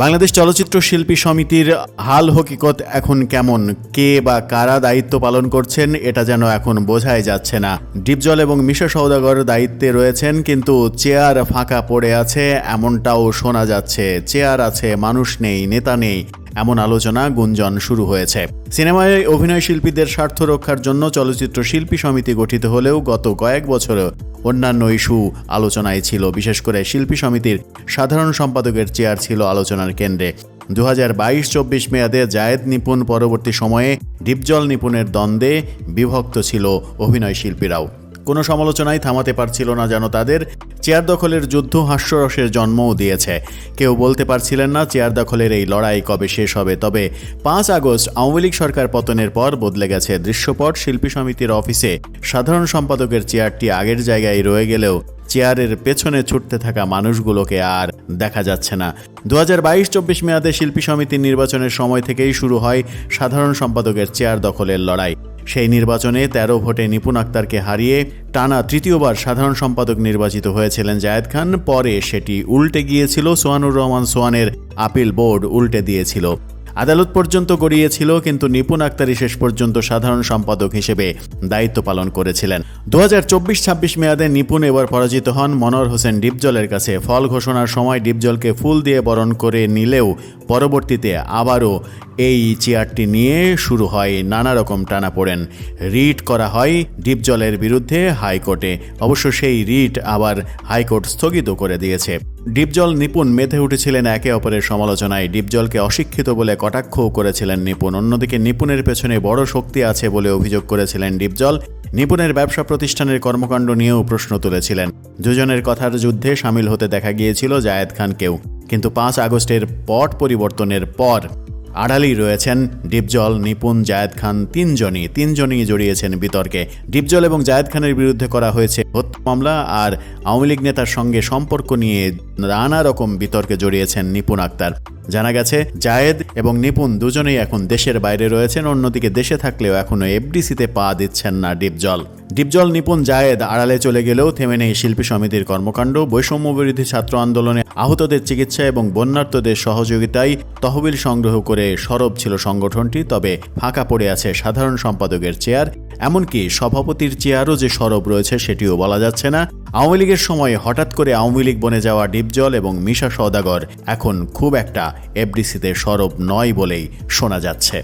বাংলাদেশ চলচ্চিত্র শিল্পী সমিতির হাল হকিকত এখন কেমন, কে বা কারা দায়িত্ব পালন করছেন এটা যেন এখন বোঝাই যাচ্ছে না। ডিপজল এবং মিশা সওদাগর দায়িত্বে রয়েছেন, কিন্তু চেয়ার ফাঁকা পড়ে আছে এমনটাও শোনা যাচ্ছে। চেয়ার আছে, মানুষ নেই, নেতা নেই, এমন আলোচনা গুঞ্জন শুরু হয়েছে। সিনেমায় অভিনয় শিল্পীদের স্বার্থ রক্ষার জন্য চলচ্চিত্র শিল্পী সমিতি গঠিত হলেও গত কয়েক বছরে অন্যান্য ইস্যু আলোচনায় ছিল। বিশেষ করে শিল্পী সমিতির সাধারণ সম্পাদকের চেয়ার ছিল আলোচনার কেন্দ্রে। 2022-24 মেয়াদে জায়েদ নিপুণ পরবর্তী সময়ে ডিপজল নিপুণের দ্বন্দ্বে বিভক্ত ছিল অভিনয় শিল্পীরাও। কোনো সমালোচনায় থামাতে পারছিল না যেন তাদের। চেয়ার দখলের যুদ্ধ হাস্যরসের জন্মও দিয়েছে। কেউ বলতে পারছিলেন না চেয়ার দখলের এই লড়াই কবে শেষ হবে। তবে 5 আগস্ট আওয়ামী লীগ সরকার পতনের পর বদলে গেছে দৃশ্যপট। শিল্পী সমিতির অফিসে সাধারণ সম্পাদকের চেয়ারটি আগের জায়গায় রয়ে গেলেও চেয়ারের পেছনে ছুটতে থাকা মানুষগুলোকে আর দেখা যাচ্ছে না। 2022-24 মেয়াদে শিল্পী সমিতির নির্বাচনের সময় থেকেই শুরু হয় সাধারণ সম্পাদকের চেয়ার দখলের লড়াই। সেই নির্বাচনে 13 ভোটে নিপুণ আক্তারকে হারিয়ে টানা তৃতীয়বার সাধারণ সম্পাদক নির্বাচিত হয়েছিলেন জায়েদ খান। পরে সেটি উল্টে গিয়েছিল। সোহানুর রহমান সোহানের আপিল বোর্ড উল্টে দিয়েছিল, আদালত পর্যন্ত গড়িয়েছিল, কিন্তু নিপুণ আক্তারই শেষ পর্যন্ত সাধারণ সম্পাদক হিসেবে দায়িত্ব পালন করেছিলেন। 2024-26 মেয়াদে নিপুণ এবার পরাজিত হন মনোয়ার হোসেন ডিপজলের কাছে। ফল ঘোষণার সময় ডিপজলকে ফুল দিয়ে বরণ করে নিলেও পরবর্তীতে আবারও এই চেয়ারটি নিয়ে শুরু হয় নানা রকম টানাপোড়েন। রিট করা হয় ডিপজলের বিরুদ্ধে হাইকোর্টে। অবশ্য সেই রিট আবার হাইকোর্ট স্থগিত করে দিয়েছে। ডিপজল নিপুণ মেতে উঠেছিলেন একে অপরের সমালোচনায়। ডিপজলকে অশিক্ষিত বলে কটাক্ষও করেছিলেন নিপুণ। অন্যদিকে নিপুণের পেছনে বড় শক্তি আছে বলে অভিযোগ করেছিলেন ডিপজল। নিপুণের ব্যবসা প্রতিষ্ঠানের কর্মকাণ্ড নিয়েও প্রশ্ন তুলেছিলেন। দুজনের কথার যুদ্ধে সামিল হতে দেখা গিয়েছিল জায়েদ খানকেও। কিন্তু 5 আগস্টের পট পরিবর্তনের পর আড়ালেই রয়েছেন ডিপজল, নিপুণ, জায়েদ খান। তিনজনই জড়িয়েছেন বিতর্কে। ডিপজল এবং জায়েদ খানের বিরুদ্ধে করা হয়েছে হত্যা মামলা, আর আওয়ামী লীগ নেতার সঙ্গে সম্পর্ক নিয়ে নানা রকম বিতর্কে জড়িয়েছেন নিপুণ আক্তার। জানা গেছে জায়েদ এবং নিপুণ দুজনেই এখন দেশের বাইরে রয়েছেন। অন্যদিকে দেশে থাকলেও এখনও এফডিসিতে পা দিচ্ছেন না ডিপজল, নিপুণ, জায়েদ আড়ালে চলে গেলেও থেমে নেই শিল্পী সমিতির কর্মকাণ্ড। বৈষম্য বিরোধী ছাত্র আন্দোলনে আহতদের চিকিৎসা এবং বন্যার্তদের সহযোগিতায় তহবিল সংগ্রহ করে সরব ছিল সংগঠনটি। তবে ফাঁকা পড়ে আছে সাধারণ সম্পাদকের চেয়ার, এমনকি সভাপতির চেয়ারও যে সরব রয়েছে সেটিও বলা যাচ্ছে না। আওয়ামী লীগের সময় হঠাৎ করে আওয়ামী লীগ বনে যাওয়া ডিপজল এবং মিশা সওদাগর এখন খুব একটা এফডিসিতে সরব নয় বলেই শোনা যাচ্ছে।